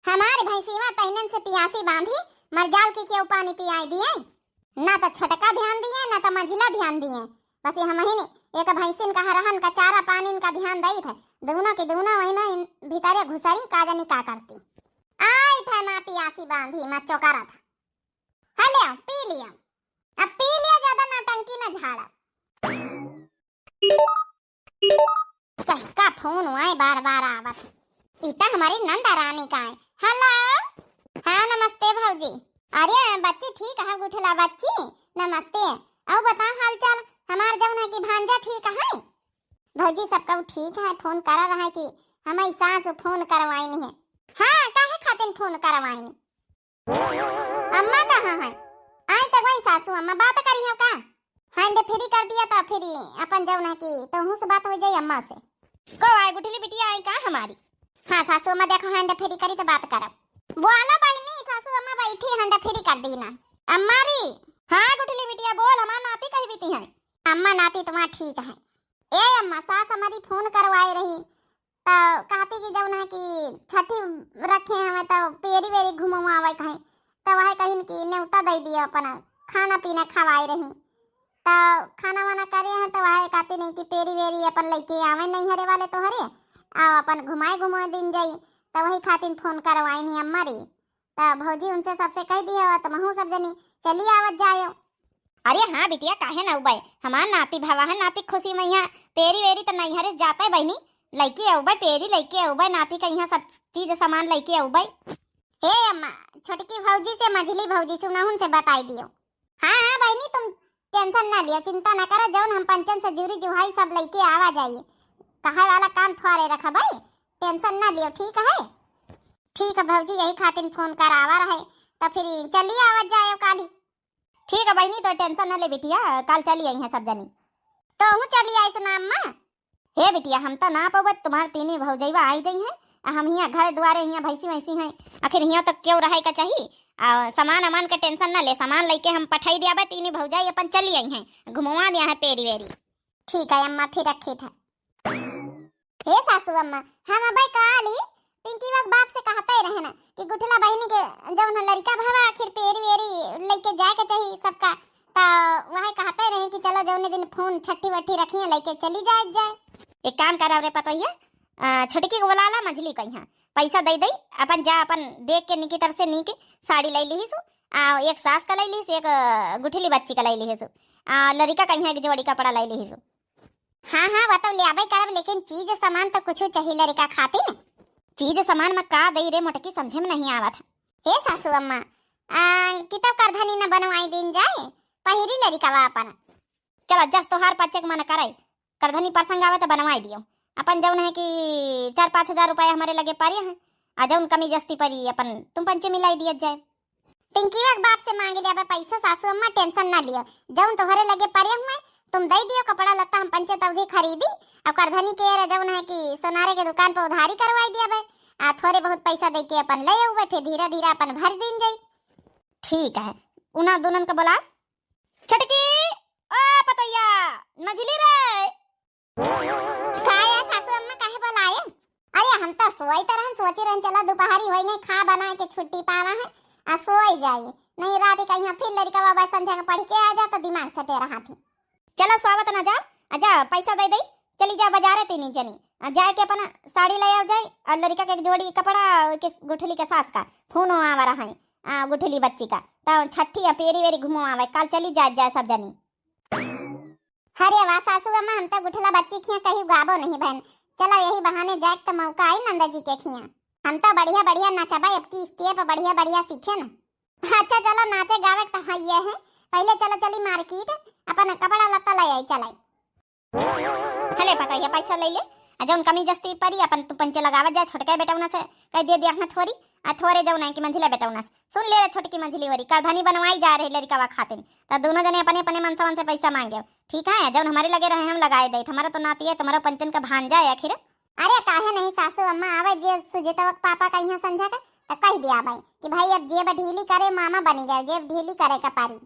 हमारे भैंसीवा तैनन से पियासी बांधी मरजाल के क्यों पानी पियाई दिए। ना तो छोटका ध्यान दिए ना तो मझिला ध्यान दिए। बस ये हम ही नहीं एक भैंसिन का हरहन का चारा पानी इनका ध्यान दई थे। दोनों की दोनों वही में भीतरे घुसरी काजनी का करती आई थे। माँ पियासी बांधी माँ चौकारा था। हेलो पी लिया। अब पी लिया, ज्यादा नौटंकी न झाड़ा। का फोन हुआ बार बार आवत। इता हमारी नंदा रानी का है। हेलो हाँ नमस्ते भौजी। अरे बच्ची ठीक है गुठला बच्ची नमस्ते। आओ बताओ हाल चाल। हमार जौन है कि भांजा ठीक है भौजी सबका ठीक है। फोन करा रहा है कि हमारी सास फोन करवाई है। हाँ काहे खातिर फोन करवाई। अम्मा कहाँ है? आई तक वही सासू अम्मा बात करी हो का? हैंड फ्री कर दिया था फिर अपन जौन है कि तो हूं से बात हो जाए अम्मा से। को आई गुठली बिटिया आई का हमारी? हाँ सासू अम्मा देखो हैंड फ्री करी तो बात करब। बोला बहनी सासू अम्मा बैठी हैंड फ्री कर दी ना अम्मा री। हाँ गुठली बिटिया बोल हमार नाती कही बीती है। अम्मा नाती तुम्हारा ठीक है। ए अम्मा सास हमारी फोन करवाई रही तो कहती कि जौन है कि छठी रखे हमें तो पेरी वेरी घुमावे कहीं तो वह कहीं कि न्योता दे दिया अपन खाना पीना खवाई रही तो खाना वाना करे हैं तो वह कहती नहीं कि पेरी वेरी अपन लेके आवे नहीं हरे वाले तो हरे आओ अपन घुमाए दिन जाई तो वही खातिर फोन करवाई नहीं अम्मा री। तो भौजी उनसे सबसे कह दिया तो महू सब जनी चली आवत जायो। अरे हाँ बिटिया काहे ना उबाई हमार नाती भावा है नाती खुशी में यहाँ पेरी वेरी तो नहीं हरे जाता है बहनी लइके औबाई पेरी लइके औबाई नाती का यहाँ सब चीज सामान लइके औबाई। हे अम्मा छोटकी भौजी से मझली भौजी से उन्होंने से बताई दियो। हाँ हाँ बहनी तुम टेंशन ना लियो चिंता ना करो जौन हम पंचन से जुरी जुहाई सब लइके आवा जाइए। कहे वाला काम थोड़े रखा भाई टेंशन ना लियो ठीक है। ठीक है भौजी यही खातिर फोन करावा रहे तो फिर चलिए आवाज जाए काली। ठीक है बहनी तो टेंशन ना ले बिटिया कल चली आई है सब जनी। तो हूँ चली आई सुना अम्मा। हे बिटिया हम तो ना पबत तुम्हारे तीनी भौजैवा आई जाई हैं हम यहाँ घर द्वारे यहाँ भैंसी वैसी हैं आखिर यहाँ तक क्यों रहे का चाहिए। सामान अमान का टेंशन ना ले सामान लेके हम पठाई दिया तीनी भौजाई अपन चली आई हैं घुमवा दिया है पेरी वेरी। ठीक है अम्मा फिर रखे था। हे सासू अम्मा हम अब काली पिंकी वक बाप से कहते रहे ना कि गुठला बहनी के जौन लड़का भावा आखिर पेरी वेरी लेके जाए के चाहिए सबका तो वह कहते रहे कि चलो जौने दिन फोन छठी वट्ठी रखिए लेके चली जाए। एक काम करा रे पता है छोटकी को बुला ला मझली कहीं पैसा दे दई अपन जा अपन देख के निकी तरह से निकी साड़ी ले ली सु एक सास का ले ली एक गुठली बच्ची का ले ली सु लड़का कहीं एक जोड़ी कपड़ा ले ली सु। हाँ हाँ बताओ ले आबे करब लेकिन चीज सामान तो कुछ चाहिए लड़का खातिर चीज सामान में का दई रे मोटकी समझे में नहीं आवत। हे सासू अम्मा किताब करधनी न बनवाई दिन जाए पहिरी लड़का वा अपन चलो जस तोहार पचक मन करे करधनी प्रसंग आवे तो बनवाई दियो अपन जौन है कि 4-5 हजार रुपया हमारे लगे पारिया है आ जौन कमी जस्ती परी अपन तुम पंचे मिलाई दिया जाए। पिंकी वक बाप से मांगे लिया पैसा सासू अम्मा टेंशन ना लियो जौन तोहरे लगे पारिया हुए तुम दे दियो कपड़ा लत्ता हम पंचे तवधी खरीदी और करधनी के जौन है कि सोनारे के दुकान पर उधारी करवाई दिया भाई थोड़े बहुत पैसा दे के अपन ले आऊ फिर धीरे धीरे अपन भर दिन जाई। ठीक है उना दोनों को बुला छटकी ओ पतैया मझली रे खाया सासू अम्मा काहे बुलाए। अरे हम तो सोई तरह सोची रहन चला दोपहरी होई नहीं खा बनाए के छुट्टी पाना है आ सोई जाई नहीं रात का यहाँ फिर लड़का बाबा संध्या के पढ़ के आ जा तो दिमाग चटे रहा थी। चलो स्वागत ना जा आजा पैसा दे दई चली जा बाजार तीनी जनी जाए के अपना साड़ी ले आओ जाए और लड़का के एक जोड़ी कपड़ा के गुठली के सास का फोन आवा रहा है गुठली बच्ची का तो छठी या पेरी वेरी घुमो आवे कल चली जाए सब जनी। अरे वाह सासू अम्मा हम तो गुठला बच्ची खिया कहीं गाबो नहीं बहन चलो यही बहाने जाए तो मौका आई नंदा जी के खिया हम तो बढ़िया बढ़िया नचाबा अब की स्टेप बढ़िया बढ़िया सीखे ना। अच्छा चलो नाचे गावे तो हाँ ये है पहले चलो चली मार्केट अपन कपड़ा लत्ता ले आई चलाई। चले पता ये पैसा ले ले जौन कमी जस्ती परी अपन तू पंचे लगावा जा छोटका बेटौना से कह दे दिया थोड़ी थोड़े जौन है कि मंझिला बेटौना सुन ले छोटकी मंझली वरी करधनी बनवाई जा रही लड़का वा खातिर तो दोनों जने अपने अपने मनसवन से पैसा मांगे ठीक है जौन हमारे लगे रहे हम लगाए दे हमारा तो नाती है तुम्हारा पंचन का भांजा है आखिर। अरे काहे नहीं सासू अम्मा आवे जे सुजेता पापा का यहाँ समझा कर तो कह दिया भाई कि भाई अब जेब ढीली करे मामा बनी गए जेब ढीली करे का पारी।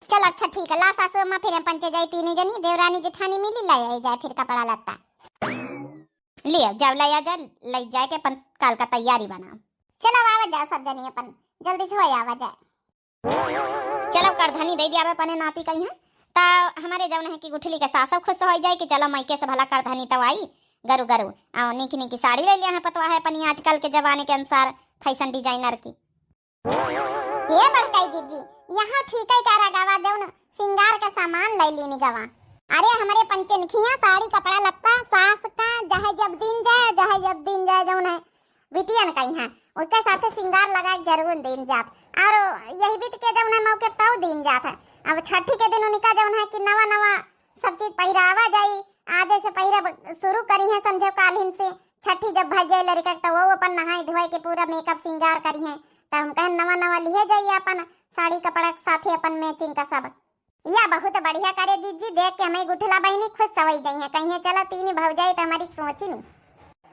चलो अच्छा ठीक है ला सासू अम्मा फिर पंचे जाए तीनी जनी देवरानी जेठानी मिली लाई जाए फिर कपड़ा लत्ता ले जाओ ले जा ले जाए के कल का तैयारी बना। चलो आवा जाए सब जनी अपन जल्दी से हो आवा जाए। चलो करधनी दे दिया अपने नाती कही है ता हमारे जौन है कि गुठली के सास खुश हो जाए कि चलो मायके से भला करधनी तो आई गरु गरु आओ निकी निकी साड़ी ले लिया है पतवा है अपनी आजकल के जमाने के अनुसार फैशन डिजाइनर की। ये बड़काई दीदी यहाँ ठीक है करा गावा जौन सिंगार का सामान ले लेनी गवा। अरे हमारे पंचनखिया साड़ी कपड़ा लत्ता सास का जहाँ जब दिन जाए जौन है बिटियन कही है उसके साथ सिंगार लगा जरूर दिन जात और यही बीत के जौन है मौके ताऊ दिन जात है। अब छठी के दिन उनका जौन है कि नवा नवा सब चीज पहिरावा जाई आज से पहिरा शुरू करी है समझो कालिन से छठी जब भज जाए लड़का तो वो अपन नहाई धोए के पूरा मेकअप सिंगार करी है तो हम कहें नवा नवा लिए जाइए अपन साड़ी कपड़ा के साथ अपन मैचिंग का सब या बहुत बढ़िया करे जीजी देख के हमें गुठला बहनी खुश सवई गई है कहीं चला तीन भौजाई तो हमारी सोची नहीं।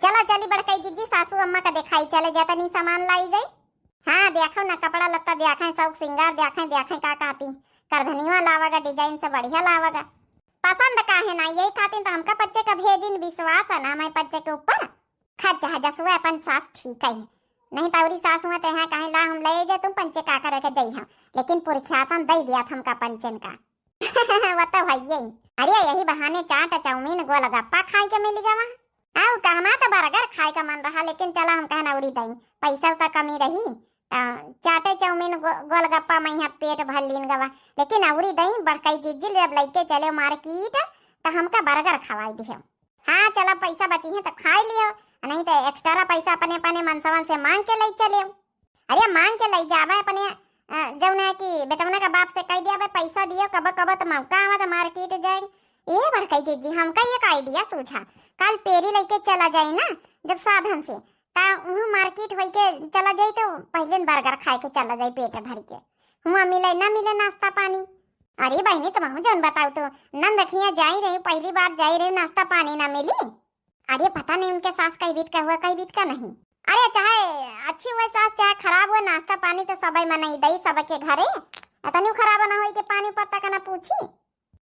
चलो चली बड़काई जीजी सासू अम्मा का दिखाई चले जाता नहीं सामान लाई गई। हाँ देखो ना कपड़ा लत्ता देखें सब सिंगार देखें का कहती करधनिया लावागा डिजाइन से बढ़िया लावागा पसंद का है ना यही खातिर तो हमका बच्चे का भेजिन विश्वास है ना मैं बच्चे के ऊपर खर्च है जसुआ अपन सास ठीक है नहीं तौरी सास हुआ ते कहीं ला हम ले जाए तुम पंचे का करे के जई हम लेकिन पुरख्यातन दे दिया हमका पंचन का वो तो भैया अरे यही बहाने चाट चाउमीन गोलगप्पा खाए के मिलेगा वहाँ आओ कहना तो बर्गर खाए का मन रहा लेकिन चला हम कहना उड़ी दई पैसा का कमी रही चाटे चाउमीन गोलगप्पा में यहाँ पेट भर लीन गवा लेकिन अवरी दई बड़काई जीजी जब लेके चले मार्केट तो हमका बर्गर खवाई दियो। हाँ चलो पैसा बची है तो खाई लियो नहीं तो एक्स्ट्रा पैसा अपने अपने मनसवन से मांग के ले चले। अरे मांग के ले जावे अपने जौन है कि बेटवना का बाप से कह दिया पैसा दियो कब कब तो मौका आवा तो मार्केट जाए। ये बड़काई जीजी हमका एक आइडिया सूझा कल पेरी लेके चला जाए ना जब साधन से ता मार्केट हो के चला जाए तो पहले बर्गर खाए के चला जाए पेट भर के हुआ मिले ना मिले नाश्ता पानी। अरे बहनी तुम जौन बताओ तो नंद रखिया जा ही रही पहली बार जा ही रही नाश्ता पानी ना मिली। अरे पता नहीं उनके सास कई बीत का हुआ कई बीत का नहीं। अरे चाहे अच्छी हुए सास चाहे खराब हुआ नाश्ता पानी तो सबई में नहीं दई सबके घरे इतनी खराब ना हो कि पानी पत्ता का ना पूछी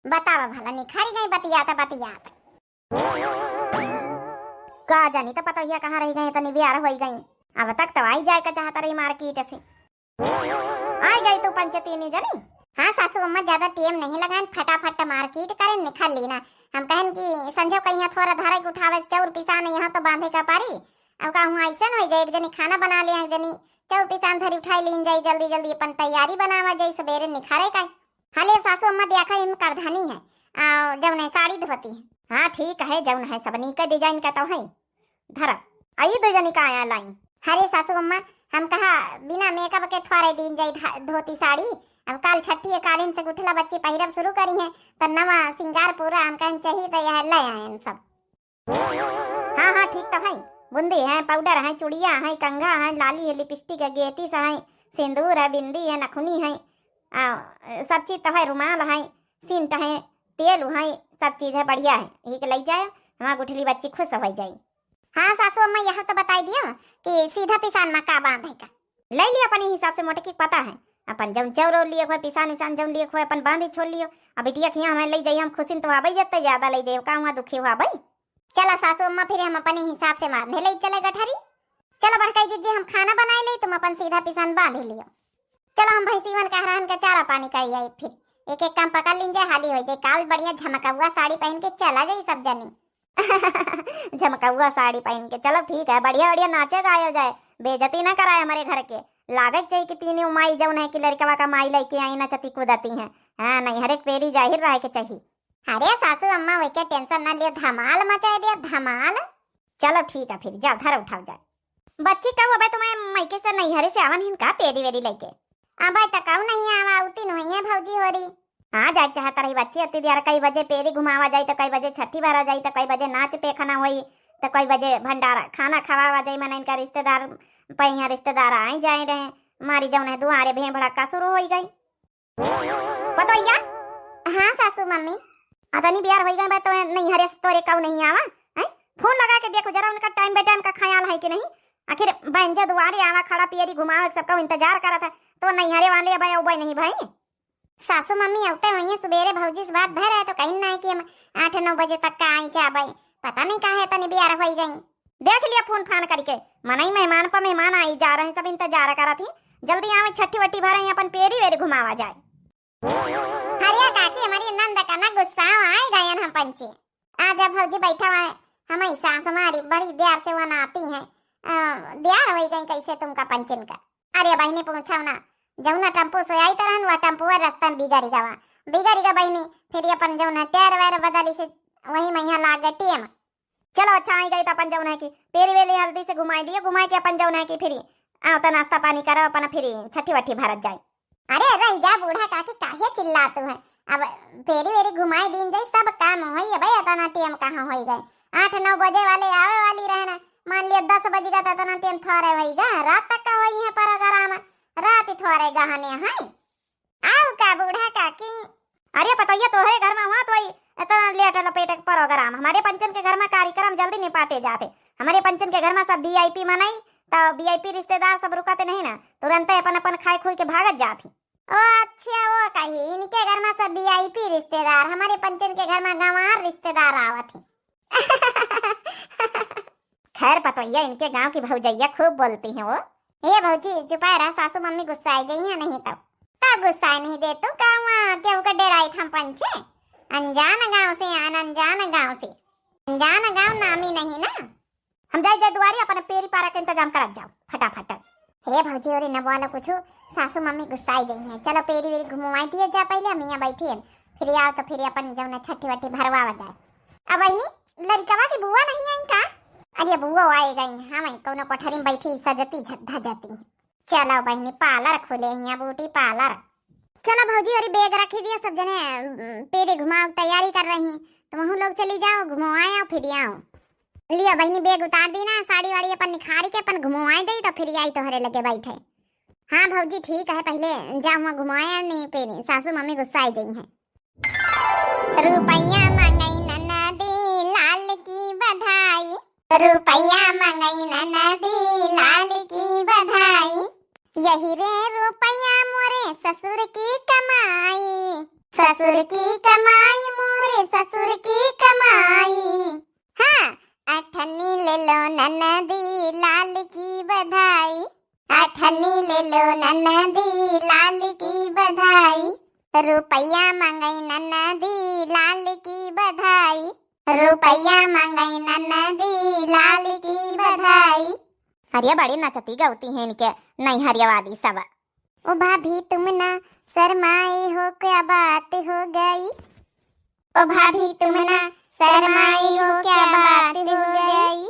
बतावा भला निखारी गई बतियाता का जानी तो पता कहाँ रह गई इतनी बिहार हो गई अब तक तो आई जाए का चाहता रही मार्केट से आई गई तो पंचतीनी जनी। हाँ सासू अम्मा ज्यादा टेम नहीं लगाए फटाफट मार्केट करे निकल लेना हम कहन कि संजो कहीं थोड़ा धारा उठावे चौर पिसान यहाँ तो बांधे का पारी अब कहूँ ऐसा हो जाए एक जनी खाना बना ले एक जनी चौर पिसान धरी उठाई लीन जाए जल्दी जल्दी अपन तैयारी बनावा जाए सवेरे निखारे का। हाले सासू अम्मा देखा हम करधनी है जौन है साड़ी धोती है। हाँ ठीक है जौन है सब नीका डिजाइन का तो है धरा आई दो जनी का आया लाइन। अरे सासू अम्मा हम कहा बिना मेकअप के थोड़े दिन जाए धोती साड़ी अब काल छठी कालीन से गुठला बच्चे पहिरब शुरू करी है तो नवा सिंगार पूरा हम कहीं चाहिए तो यह ले आए सब। हाँ ठीक तो है बुंदी है पाउडर है चूड़िया है कंघा है लाली है लिपस्टिक है गेटिस है सिंदूर है बिंदी है नखुनी है सब चीज तो है रुमाल है सिंट है तेल है सब चीज है बढ़िया है यही के ले जाए हमारा गुठली बच्ची खुश हो जाए। हाँ सासू अम्मा यह तो बताई दियो कि सीधा पिसान में का बांधे का ले लिया अपने हिसाब से मोटकी पता है अपन जब चौरो लिए हुए पिसान विसान जब लिए हुए अपन बांधी छोड़ लियो अब बिटिया खिया हमें ले जाइए हम खुशी तो आबई जते ज्यादा ले जाइए का हुआ दुखी हुआ भाई। चला सासू अम्मा फिर हम अपने हिसाब से बांधे ले चले गठरी। चलो बड़काई दीजिए हम खाना बनाए ले तुम अपन सीधा पिसान बांध लियो। चलो हम भैंसीवन कहरान का चारा पानी का आई फिर एक एक काम पकड़ लीन जाए हाली हो जाए काल बढ़िया झमका हुआ साड़ी पहन के चला जाए सब जनी झमका हुआ साड़ी पहन के चलो ठीक है बढ़िया बढ़िया नाचे गाया जाए बेइज्जती ना कराए हमारे घर के लागत चाहिए कि तीनों माई जौन है कि लड़कवा का माई लेके आई ना चती कूदती है। हाँ नहीं हर एक पेरी जाहिर रहे के चाहिए। अरे सासू अम्मा वे के टेंशन ना लियो धमाल मचा दिया धमाल। चलो ठीक है फिर जाओ धर उठाओ जाए बच्ची कब अब तुम्हें मैके से नहीं हरे से आवन हिन का पेरी वेरी लेके अब तकाऊ नहीं आवा उती नहीं है भौजी हो रही। हाँ जाए चाहता रही बच्ची अति देर कई बजे पेरी घुमावा जाए तो कई बजे छठी भरा जाए तो कई बजे नाच पेखना हुई तो कई बजे भंडारा खाना खवावा जाए मैंने इनका रिश्तेदार पहिया रिश्तेदार आए जाए रहे मारी जौन है दुआरे भेड़ भड़का शुरू हो गई पता या। हाँ सासू मम्मी अतनी बियार हो गई तो नहीं हरे तोरे कऊ नहीं आवा है फोन लगा के देखो जरा उनका टाइम बे टाइम का ख्याल है कि नहीं आखिर बंजा दुआरे आवा खड़ा पियरी घुमावे सबका इंतजार करा था तो नहीं हरे वाले भाई उबई नहीं भाई। सासू मम्मी औते हुई सवेरे भौजी से बात भर है तो कहीं ना कि हम 8-9 बजे तक का आई क्या भाई पता नहीं कहा है तनी बियार हो गई देख लिया फोन फान करके, मनाई मेहमान पर मेहमान आई जा रहे हैं, सब इंतजार करा थी, जल्दी आवे छठी वट्टी भरे अपन पेरी वेरी घुमावा जाए। हरिया काकी हमारी नंद का ना गुस्सा आए गए हम पंचे। आजा भौजी बैठा हुआ है, हमारी सास हमारी बड़ी देर से वहां आती है, देर हो गई कैसे तुमका पंचन का। अरे बहनी पूछा ना, जमुना टेम्पो से आई तरह वह टेम्पो रास्ता में बिगाड़ी गवा बहनी, फिर अपन जमुना टायर वायर बदली से वही मैया लाग टेम। चलो अच्छा आई गई तो अपन जमुना की पेरी वेली हल्दी से घुमाई दिए, घुमाई के अपन जमुना की फिर आओ तो नाश्ता पानी करो, अपन फिर छठी वट्टी भारत जाए। अरे रही जा बूढ़ा काके काहे चिल्लातू है, अब पेरी वेरी घुमाई दिन जाए सब काम होई है भाई, अतना टेम कहाँ हो गए, 8-9 बजे वाले आवे वाली रहना, मान लिया 10 बजेगा तो इतना टेम थोड़े होईगा, रात तक का होई है प्रोग्राम, रात ही थोड़े गहने हैं। आओ का बूढ़ा काकी। अरे बताइए तो है घर में हुआ तो इतना लेट लपेट प्रोग्राम, हमारे पंचन के घर में कार्यक्रम जल्दी निपाटे जाते, हमारे पंचन के घर में सब वीआईपी मनाई तो वीआईपी रिश्तेदार सब रुकते नहीं ना, तुरंत अपन अपन खाए खुई के भागत जाती। ओ अच्छा वो कही इनके घर में सब वीआईपी रिश्तेदार, हमारे पंचन के घर में गंवार रिश्तेदार आवत है। खैर पतोइया इनके गांव की भौजैया खूब बोलती हैं वो। ये भौजी चुपा रहा, सासू मम्मी गुस्सा आई गई है नहीं तब गुस्सा नहीं दे तू गाँव क्यों का डेराई था पंचे, अनजान गांव से अनजान गांव नामी नहीं ना। हम जाए दुआरी अपन पेरी पारा का इंतजाम करत जाओ फटाफट। हे भौजी और न बोला कुछ, सासू मम्मी गुस्सा आई गई है, चलो पेरी वेरी घुमवाई दिए जा पहले, मियाँ बैठी है फिर आओ तो फिर अपन जब न छठी वट्टी भरवा जाए। अब वही लड़कवा की बुआ नहीं आई का? अरे बुआ आए गई, हाँ वही कौनो कोठरी में बैठी सजती झद्दा जाती। चलो बहनी पार्लर खोले यहाँ ब्यूटी पार्लर। चलो भौजी और बैग रखी दिया, सब जने पेरी घुमाओ तैयारी कर रही, तो वहाँ लोग चली जाओ घुमाओ फिर आओ। लिया बहनी बैग उतार दी ना, साड़ी वाड़ी अपन निखारी के अपन घुमाए दी तो फिर आई तोहरे लगे बैठे। हाँ भौजी ठीक है, पहले जा वहाँ घुमाया नहीं पेरी, सासू मम्मी गुस्सा आई गई है। रुपया मंगई ननदी लाल की बधाई, रुपया मंगई ननदी लाल की बधाई, यही रे रुपया मोरे ससुर की कमाई, ससुर की कमाई मोरे ससुर की कमाई। हाँ अठन्नी ले लो ननदी लाल की बधाई, अठन्नी ले लो ननदी लाल की बधाई, रुपया मंगई ननदी लाल की बधाई, रुपया मंगई ननदी लाल की बधाई। हरिया बड़ी नचती गवती है इनके नहीं हरियावादी सब। ओ भाभी तुम ना शर्माए हो, क्या बात हो गई, ओ भाभी तुम ना शर्माई हो, क्या बात हो गई,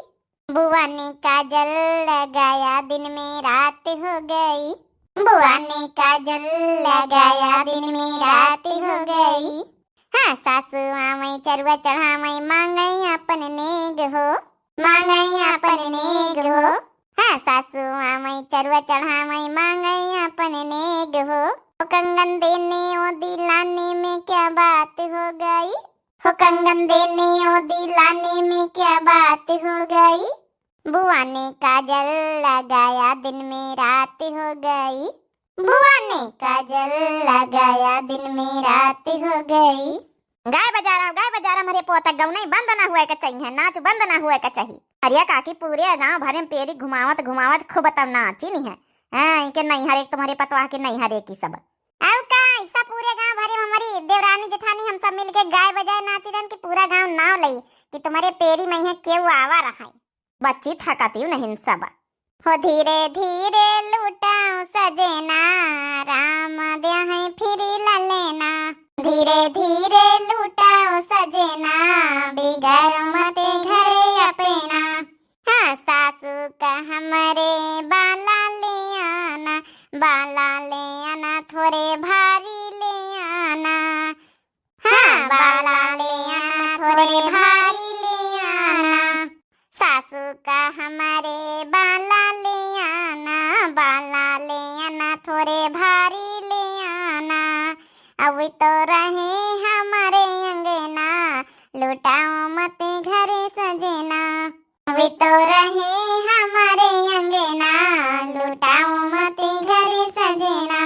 बुआ ने काजल लगाया दिन में रात हो गई, बुआ ने काजल लगाया दिन में रात हो गई। हाँ सासू आमई चरवा चढ़ामई मांगई अपन नेग हो, मांगई अपन नेग हो। हाँ सासू आमई चरवा चढ़ामई मांगई अपन नेग हो, कंगन देने ओ दिलाने में क्या बात हो गई, हो कंगन देने ओ दिलाने में क्या बात हो गई, बुआ ने काजल लगाया दिन में रात हो गई, बुआ ने काजल लगाया दिन में रात हो गई। गाय बजारा मेरे पोता गौ नहीं बंद ना हुआ का चाहिए, नाच बंद ना हुआ का चाहिए। हरिया काकी पूरे गांव भरे में पेरी घुमावत घुमावत खूब तब नाची नहीं है। हाँ इनके नहीं हर एक तुम्हारे पतवा के नहीं हर एक की सब। अब का ऐसा पूरे गांव भरे में हमारी देवरानी जेठानी हम सब मिलके गाय बजाए नाची रन के पूरा गांव नाव लई कि तुम्हारे पेरी में है क्यों आवा रहा है। बच्ची थकाती नहीं सब। हो धीरे धीरे लुटाओ सजना, राम दे है फिर ललेना, धीरे धीरे लुटाओ सजना, बिगर मते घरे अपना। हाँ सासू का हमारे बाला ले आना, बाला ले आना थोड़े भारी ले आना, हाँ बाला ले आना थोड़े भारी ले आना, सासू का हमारे बाला ले आना, बाला ले आना थोड़े भारी ले आना, अब तो रहे हमारे अंगना, लुटाओ मत घरे सजना, अभी तो रहे हमारे अंगना, लुटाओ मत घरे सजना,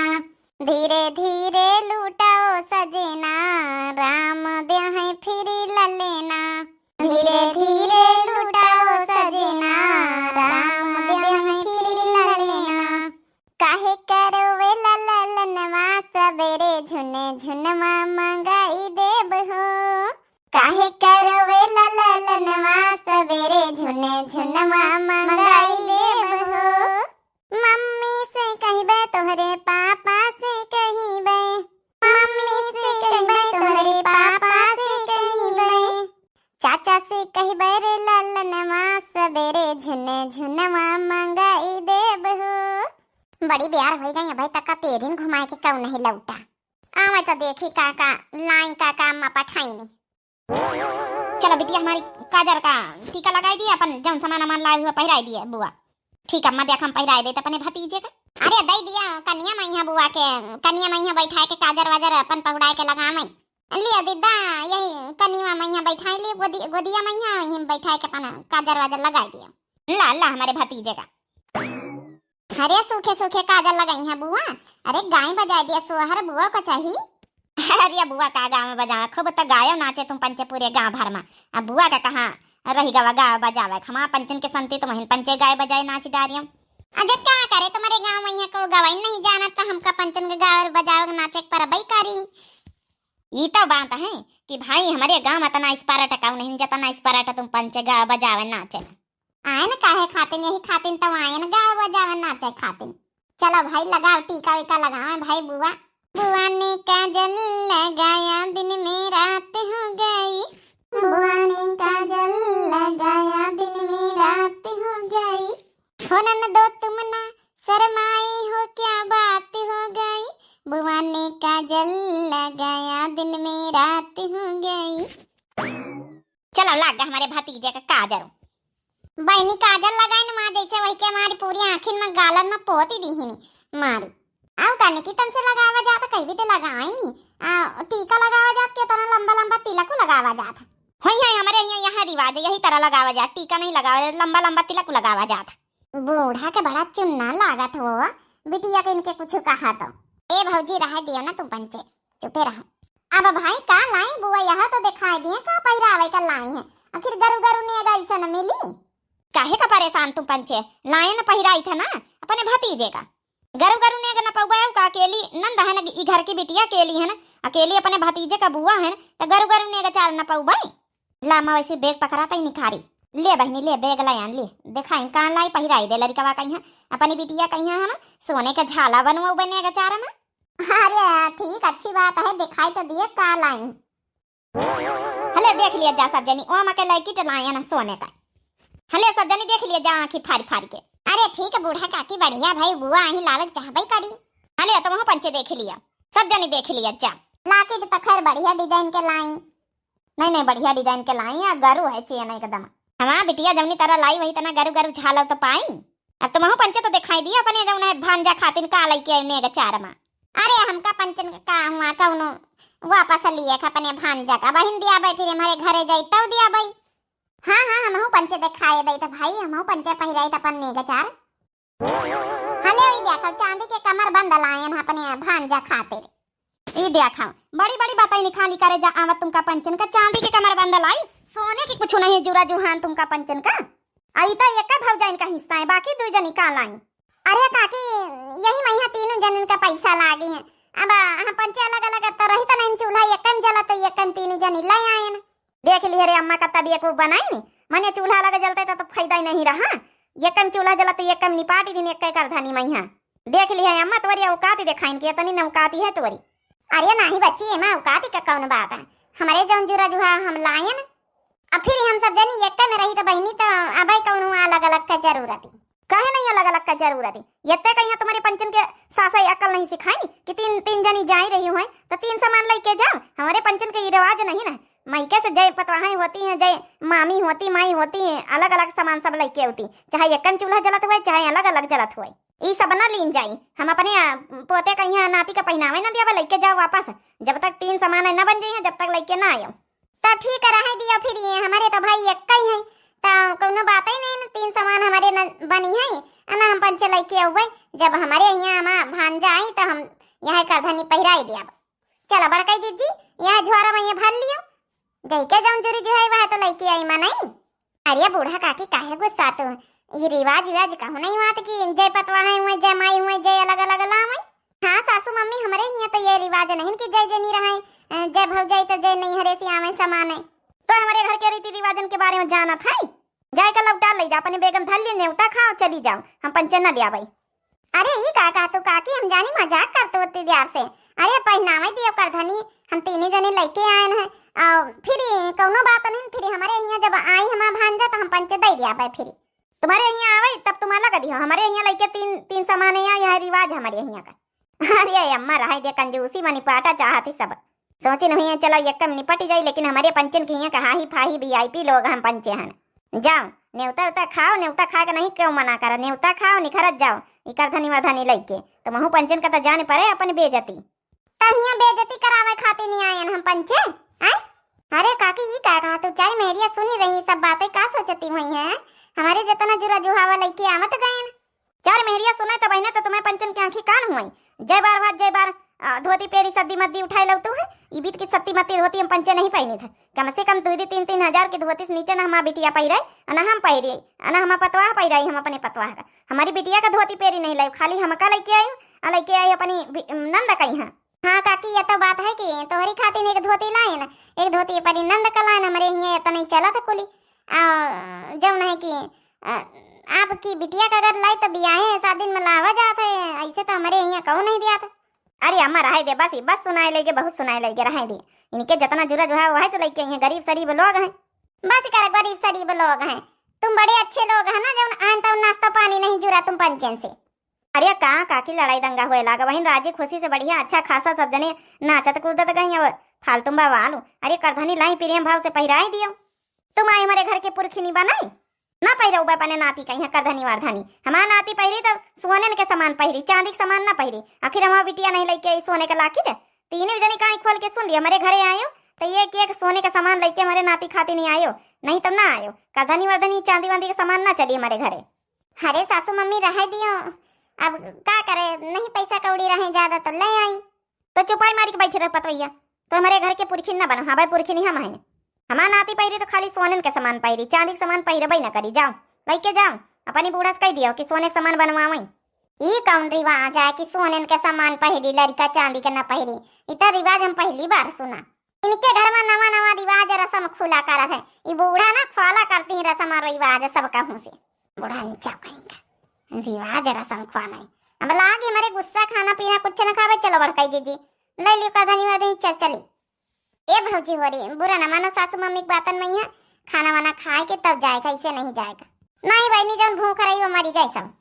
धीरे धीरे लुटाओ सजना, राम दे है फिर ललेना, धीरे धीरे लुटाओ सजना, काहे करो वे ललनवा सवेरे झुन झुनमा मंगाई देब हो। काहे करो वे ललनवा सवेरे झुन झुनमा मंगाई देब हो। मम्मी से कहिबे तोहरे पापा से कहिबे, मम्मी से कहिबे तोहरे पापा से कहिबे, चाचा से कहिबे रे ललनवा सवेरे झुन झुनमा मंगाई देब हो। बड़ी प्यार हो गई भाई तक पेरिन घुमाए के कऊ नहीं लौटा। आवे तो देखी काका लाई काका अम्मा पठाई ने। चलो बिटिया हमारी काजर का टीका लगाई दिया, अपन जौन सामान अमान लाए हुआ पहिराई दिए बुआ। ठीक अम्मा देख हम पहिराई दे अपने भतीजे का। अरे दई दिया कन्या मैया बुआ के, कन्या मैया बैठाए के काजर वाजर अपन पहुड़ाए के लगा मैं लिया दीदा, यही कन्या मैया बैठाई लिए गोदिया मैया यही बैठाए के अपन काजर वाजर लगाई दिया। ला ला हमारे भतीजे का। अरे सूखे सूखे काजल लगाई है बुआ। अरे गाय बजा दिया सोहर बुआ को चाहिए। अरे बुआ का गाँव में बजावे खूब तो गायो नाचे तुम पंचे पूरे गाँव भर में। अब बुआ का कहाँ रही गवा गाँव बजावे खमा पंचन के संती तो महिन पंचे गाय बजाए नाच डारियम। अजब क्या करे तुम्हारे गाँव में को गवाई नहीं जाना तो हमका पंचन के गाँव बजाओ नाचे पर बई करी। ये तो बात है कि भाई हमारे गाँव में तना इस पारा टकाऊ नहीं जतना इस पारा तुम पंचे गाँव बजावे नाचे आयन काहे खातिन यही खातिन तो आयन गाँव बजावन नाचे खातिन। चलो भाई लगाओ टीका वीका लगाओ भाई बुआ। बुआ ने काजल लगाया दिन में रात हो गई, बुआ ने काजल लगाया दिन में रात हो गई, हो ननदो तुम ना शर्माई हो क्या बात हो गई, बुआ ने काजल लगाया दिन में रात हो गई। चलो लगा हमारे भतीजे का काजल। बहनी काजल लगाई ना माँ जैसे वही के हमारी पूरी आँखिन में गालन में पोती दी ही नहीं मारी। आओ काने की तन से लगावा जाता कहीं भी तो लगाए नहीं। टीका लगावा जात के तना लंबा लंबा तिलक लगावा जात। होई है हमारे यहाँ रिवाज है यही तरह लगावा जात, टीका नहीं लगावा लंबा लंबा तिलक लगावा जात। बूढ़ा के बड़ा चुन्ना लागत हो बिटिया के इनके कुछ कहा तो। ए भौजी रह दियो ना तुम पंचे चुपे रहा। अब भाई का लाई बुआ यहाँ तो दिखाई दिए का पहिरावे का लाई है, आखिर गरु गरु ने ऐसा न मिली। काहे का परेशान तुम पंचे लायन पहिराई था ना अपने भतीजे का। गरु गरु ने न पौबाऊ का अकेली नंद है ना ई घर की बिटिया अकेली है ना, अकेली अपने भतीजे का बुआ है ना तो गरु गरु ने चार न पौबाई। लामा वैसे बैग पकड़ाता ही निखारी। ले बहनी ले बैग लायन ले दिखाई कान लाई पहिराई दे लड़का कहीं अपनी बिटिया कहीं है ना सोने का झाला बनवा बनेगा चारा में। अरे ठीक अच्छी बात है दिखाई तो दिए का लाई। हले देख लिया जा सब जनी ओमा के लाइकी लाया ना सोने का। हले सब जनी देख लिया जा आँखी फाड़ फाड़ के। अरे ठीक है बूढ़ा काकी बढ़िया भाई बुआ ही लालच चाहबई करी। हले तुम पंचे देख लिया सब जनी देख लिया जा। लाकिट तो खैर बढ़िया डिजाइन के लाई। नहीं बढ़िया डिजाइन के लाई है गरु है चेन एकदम। हमारा बिटिया जमनी तरह लाई वही तना गरु गरु झालो तो पाई। अब तुम पंचे तो दिखाई दिया अपने जौन है भांजा खातिन का लाई के नेगा चार में। अरे हमका पंचन का हुआ कौनो वापस लिए अपने भांजा का बहन दिया भाई फिर हमारे घरे जाई तब दिया भाई। हाँ हम पंचे दिखाए दई तो भाई हम पंचे पहिराई तो अपन नेगा चार। हले ई देखो चांदी के कमर बंद लायन अपने भांजा खातिर। ई देखो बड़ी बड़ी बातें निकाली करे जा आवत तुमका पंचन का चांदी के कमर बंद लाई सोने की कुछ नहीं जुरा जुहान तुमका पंचन का। आई तो एक भौजा इनका हिस्सा है बाकी दो जन निकाल आई। अरे काकी यही महीना तीनों जन का पैसा लागे हैं। अब हम पंचे अलग अलग तो रही तो नहीं चूल्हा एकन जला तो एकन तीनों जन लाई आए। देख लिए रे अम्मा का तबियत को बनाई मने चूल्हा लगा जलता तो फायदा ही नहीं रहा। एकम चूल्हा जला तो एकम निपाटी दिन एक कर धनी मैया देख लिया अम्मा तोरी औकात दिखाइन के तनी नौकाती है तोरी। अरे नहीं बच्ची एमा औकाती का कौन बात है हमारे जौन जुरा जुहा हम लायन। अब फिर हम सब जनी एक में रही तो बहनी तो अबई कौन अलग अलग का जरूरत है। कहे नहीं अलग अलग का जरूरत है ये कहीं तुम्हारे पंचन के सासा अकल नहीं सिखाई कि तीन तीन जनी जा ही रही हुए तो तीन सामान लेके जाओ। हमारे पंचन के ये रिवाज नहीं ना मायके से जय पतवाहें होती हैं जय मामी होती माई होती हैं अलग अलग सामान सब लेके होती चाहे एकन चूल्हा जलत हुए चाहे अलग अलग जलत हुए ये सब ना लीन जाई। हम अपने पोते कहीं नाती का पहनावे ना दिया लेके जाओ वापस जब तक तीन सामान न बन जाए जब तक लेके ना आयो तो ठीक रहे दिया। फिर ये हमारे तो भाई एक ही है तो कोनो बात ही नहीं तीन सामान हमारे न बनी है ना हम पंचे लेके आवे जब हमारे यहाँ हम भांजा आई तो हम यहाँ का धनी पहिराई दिया। चलो बड़काई दीदी यहाँ झोरा में ये भर लियो जई के जौन जुरी जो है वह तो लेके आई मनाई। अरे बूढ़ा काकी काहे गुस्सा तो ये रिवाज विवाज कहूँ नहीं हुआ कि जय पतवा है हुए, जय माई हुए, जय अलग अलग लावे। हाँ सासू मम्मी हमारे यहाँ तो ये रिवाज नहीं कि जय जय नहीं रहे, जय भौजाई तो जय नहीं हरे से आवे समान है। तो हमारे घर के रीति रिवाजन के बारे में जाना था। जाए का लौटा ले जा अपने बेगम धर लिए न्योता खाओ चली जाओ, हम पंचन न दिया भाई। अरे ये का तू काकी हम जानी मजाक करते होती देर से। अरे पहनावे दियो कर धनी, हम तीन जने लेके आए हैं फिर कौनो बात नहीं। फिर हमारे यहाँ जब आई हमारा भांजा तो हम पंच दे दिया भाई। फिर तुम्हारे यहाँ आवे तब तुम्हारा लगा दियो, हमारे यहाँ लेके तीन सामान है, यह रिवाज हमारे यहाँ का। अरे अम्मा रहा दे कंजूसी मनी पाटा चाहती सब सोची नहीं है, चलो यकम निपट जाई। लेकिन हमारे पंचन के यहाँ कहा ही फाही VIP लोग हम पंचे हैं। जाओ न्योता उता खाओ, न्योता खा के नहीं क्यों मना कर, न्योता खाओ निखरत जाओ इकर धनी वर्धनी लेके। तो महू पंचन का तो जाने पड़े अपन बेजती। तहिया बेजती करावे खाते नहीं आए हम पंचे। अरे काकी ये का कहा तू चाय मेरिया सुनी रही सब बातें का सोचती हुई है। हमारे जितना जुरा जुहावा लेके आवत गए न। चार मेरिया सुने तो बहने तो तुम्हें पंचन की आंखी कान हुई। जय बार भात जय बार धोती पेरी सद्दी मद्दी उठाए लगतू है। ई बीत की सत्ती मत्ती धोती हम पंचे नहीं पहनी थे। कम से कम 2-3 हजार की धोती से नीचे ना हमारा बिटिया पहिराई ना हम पहिरी ना हम पतवाह पहिराई। हम अपने पतवाह का हमारी बिटिया का धोती पेरी नहीं लाई, खाली हम का लेके आई लेके आई अपनी नंद कही है। हाँ काकी ये तो बात है कि तोहरी खातिर एक धोती लाए ना, एक धोती पर नंद का लाए। हमारे यहाँ तो नहीं चला था कुली जब नहीं कि आपकी बिटिया का अगर लाई तो बियाहे शादी में लावा जाता है, ऐसे तो हमारे यहाँ कहूँ नहीं दिया था। अरे अम्मा रहे दे बस सुनाए लेगे, बहुत सुनाए लेगे रहे दे। इनके जितना जुरा जो है वो है तो लेके यहाँ गरीब शरीब लोग हैं। बस कर गरीब शरीब लोग हैं, तुम बड़े अच्छे लोग हैं ना जब आन तो नाश्ता पानी नहीं जुरा तुम पंचन से। अरे कहाँ काकी लड़ाई दंगा हुए लागा वहीं राजी खुशी से बढ़िया अच्छा खासा सब जने नाचत कूदत गई अब फालतू वालू। अरे करधनी लाई प्रेम भाव से पहिराई दियो। तुम आई हमारे घर के पुरखिनी बनाई ना पहिरा उबा पने नाती कहीं करधनी वारधनी। हमारा नाती पहिरी तो सोने के सामान पहिरी, चांदी के सामान ना पहिरी। आखिर हमारा बिटिया नहीं लेके आई सोने का लाकी। तीनों जनी कहीं खोल के सुन लिया हमारे घरे आयो तो एक सोने का सामान लेके हमारे नाती खाती नहीं आयो, नहीं तब ना आयो। करधनी वर्धनी चांदी वांदी के सामान ना चली हमारे घरे। अरे सासू मम्मी रह दियो, अब क्या करे, नहीं पैसा कौड़ी रहे ज्यादा तो ले आई। तो चुपाई मारी के बैठे रह पतवैया। तो हमारे घर के पुरखिन ना बनो। हाँ भाई पुरखिन हम है। हमारा नाती पहिरी तो खाली सोने के सामान पहिरी, चांदी के सामान पहिरबई ना करी। जाओ लेके जाओ अपनी बूढ़ा से कह दियो कि सोने के सामान बनवावई। ये कौन रिवाज है कि सोने के सामान पहिरी लड़का चांदी के ना पहिरी? इतना रिवाज हम पहली बार सुना। इनके घर में नवा नवा रिवाज रसम खुला करत है। ये बूढ़ा ना ख्वाला करती रसम और रिवाज सब कहूँ से बूढ़ा नीचा कहेंगे रिवाज रसम ख्वाला। अब लागे हमारे गुस्सा खाना पीना कुछ न खावे। चलो बड़काई जी ले लियो का धनी वर्धनी चली। ए भौजी हो रही बुरा न मानो सासू मम्मी की बातन में है, खाना वाना खाए के तब जाएगा, इसे नहीं जाएगा। नहीं बहनी जब भूख रही वो मरी गई सब।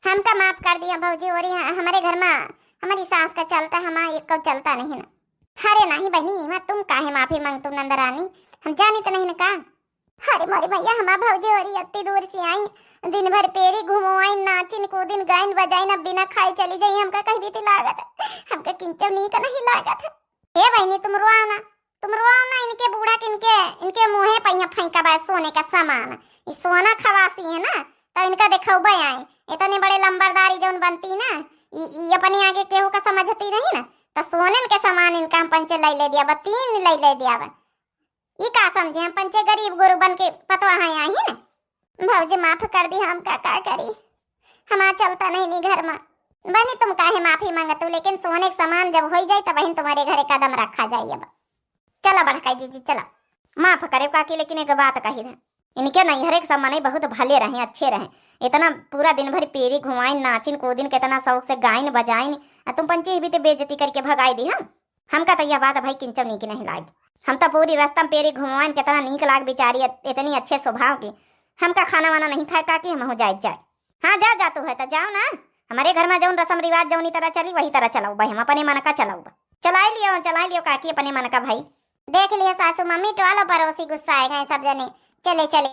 हमका माफ कर दिया भौजी हो रही है। हमारे घर में हमारी सास का चलता, हमारा एक का चलता नहीं ना। अरे नहीं बहनी मैं तुम काहे माफी मांग तुम नंदरानी, हम जानी तो नहीं ना का। अरे मोरी भैया हमारा भौजी हो रही इतनी दूर से आई, दिन भर पेरी घुमोई नाचिन कूदिन गायन बजाई ना बिना खाई चली जाई। हमका कहीं भी लागत हमका किंचव नहीं का नहीं लागत है। हे बहनी तुम रोआ ना इनके बूढ़ा इनके मुँहे पहिया फेंका बा सोने का सामान। इस सोना खवासी है ना तो इनका देखो बे आए इतने बड़े लंबरदारी जौन बनती ना ये अपने आगे केहू का समझती नहीं ना। तो सोने के सामान इनका हम पंचे ले दिया बा, 3 ले दिया बा। ये का समझे हम पंचे गरीब गुरु बन के पतवा है आई है ना। भौजी माफ कर दी, हम का करी, हमारा चलता नहीं घर में। बहनी तुम काहे माफी मांगत हो, लेकिन सोने का सामान जब हो जाए तो बहन तुम्हारे घरे कदम रखा जाइए। अब चला बड़काई जी चला। माफ करे काकी लेकिन एक बात कही है, इनके नैहरे के समय बहुत भले रहे अच्छे रहे। इतना पूरा दिन भर पेरी घुमाइन नाचिन कूदिन कितना शौक से गायन बजाइन, तुम पंचे भी तो बेइज्जती करके भगाई दी। हमका तो यह बात भाई किंचव नीक नहीं लागी। हम तो पूरी रास्ता में पेरी घुमाइन कितना नीक लाग बेचारी इतनी अच्छे स्वभाव की। हमका खाना वाना नहीं खाए काकी, हम हो जाए। हाँ जा तू है तो जाओ ना। हमारे घर में जौन रसम रिवाज जौनी तरह चली वही तरह चलाऊ भाई। हम अपने मन का चलाऊ चला लियो काकी अपने मन का भाई। देख लिया सासू मम्मी टोलो पड़ोसी गुस्सा आए गए सब जने। चले